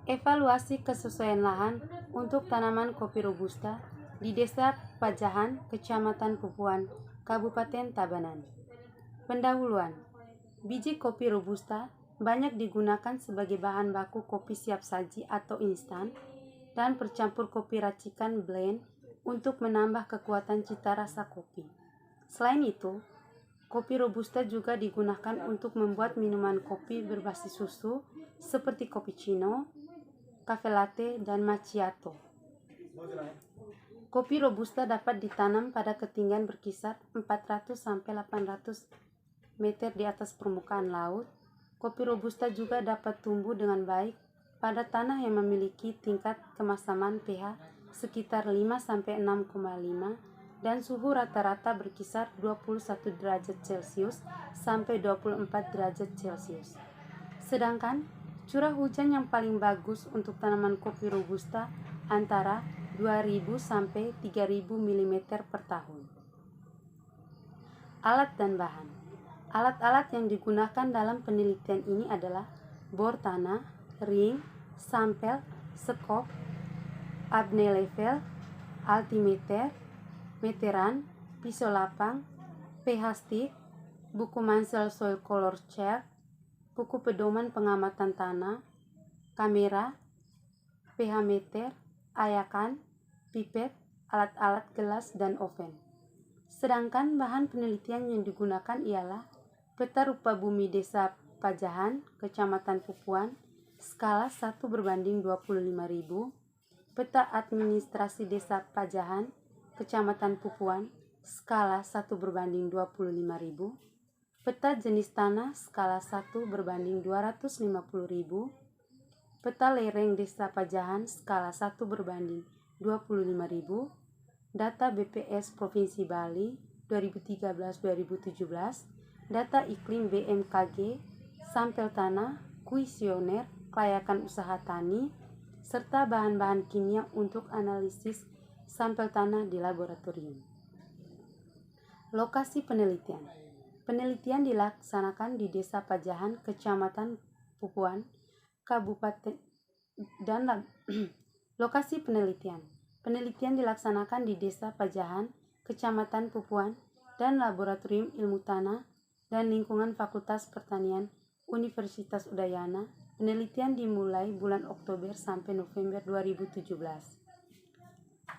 Evaluasi kesesuaian lahan untuk tanaman kopi robusta di Desa Pajahan, Kecamatan Pupuan, Kabupaten Tabanan. Pendahuluan. Biji kopi robusta banyak digunakan sebagai bahan baku kopi siap saji atau instan dan bercampur kopi racikan blend untuk menambah kekuatan cita rasa kopi. Selain itu, kopi robusta juga digunakan untuk membuat minuman kopi berbasis susu seperti cappuccino, cafe latte, dan macchiato. Kopi robusta dapat ditanam pada ketinggian berkisar 400-800 meter di atas permukaan laut. Kopi robusta juga dapat tumbuh dengan baik pada tanah yang memiliki tingkat kemasaman pH sekitar 5-6,5 dan suhu rata-rata berkisar 21 derajat Celcius sampai 24 derajat Celcius. Sedangkan curah hujan yang paling bagus untuk tanaman kopi robusta antara 2.000 sampai 3.000 mm per tahun. Alat dan bahan. Alat-alat yang digunakan dalam penelitian ini adalah bor tanah, ring, sampel, skop, Abney level, altimeter, meteran, pisau lapang, pH stick, buku Mansell Soil Color Chart, buku pedoman pengamatan tanah, kamera, pH meter, ayakan, pipet, alat-alat gelas, dan oven. Sedangkan bahan penelitian yang digunakan ialah peta rupa bumi Desa Pajahan, Kecamatan Pupuan, skala 1:25.000, peta administrasi Desa Pajahan, Kecamatan Pupuan, skala 1:25.000, peta jenis tanah skala 1:250.000, peta lereng Desa Pajahan skala 1:25.000, data BPS Provinsi Bali 2013-2017, data iklim BMKG, sampel tanah, kuesioner, kelayakan usaha tani, serta bahan-bahan kimia untuk analisis sampel tanah di laboratorium. Lokasi penelitian. Penelitian dilaksanakan di Desa Pajahan, Kecamatan Pupuan, Kabupaten dan lokasi penelitian. Penelitian dilaksanakan di Desa Pajahan, Kecamatan Pupuan, dan Laboratorium Ilmu Tanah dan Lingkungan Fakultas Pertanian Universitas Udayana. Penelitian dimulai bulan Oktober sampai November 2017.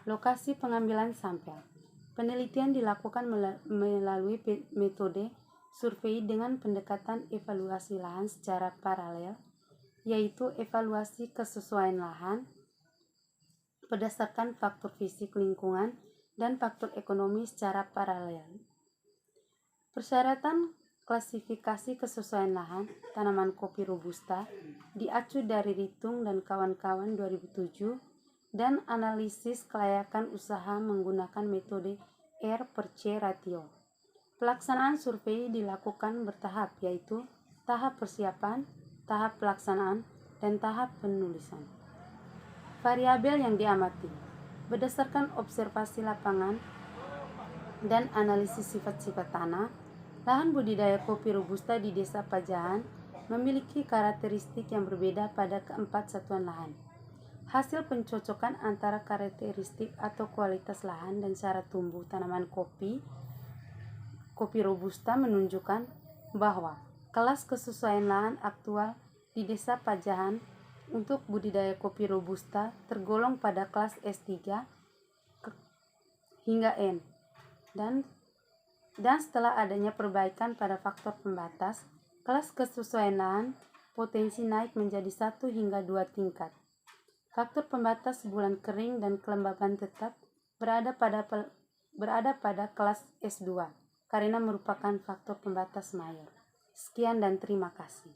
Lokasi pengambilan sampel. Penelitian dilakukan melalui metode survei dengan pendekatan evaluasi lahan secara paralel, yaitu evaluasi kesesuaian lahan berdasarkan faktor fisik lingkungan dan faktor ekonomi secara paralel. Persyaratan klasifikasi kesesuaian lahan tanaman kopi robusta diacu dari Ritung dan kawan-kawan 2007 dan analisis kelayakan usaha menggunakan metode R/C ratio. Pelaksanaan survei dilakukan bertahap, yaitu tahap persiapan, tahap pelaksanaan, dan tahap penulisan. Variabel yang diamati berdasarkan observasi lapangan dan analisis sifat-sifat tanah, lahan budidaya kopi robusta di Desa Pajahan memiliki karakteristik yang berbeda pada keempat satuan lahan. Hasil pencocokan antara karakteristik atau kualitas lahan dan cara tumbuh tanaman kopi robusta menunjukkan bahwa kelas kesesuaian lahan aktual di Desa Pajahan untuk budidaya kopi robusta tergolong pada kelas S3 hingga N dan setelah adanya perbaikan pada faktor pembatas, kelas kesesuaian lahan potensi naik menjadi 1 hingga 2 tingkat. Faktor pembatas bulan kering dan kelembaban tetap berada pada kelas S2 karena merupakan faktor pembatas mayor. Sekian dan terima kasih.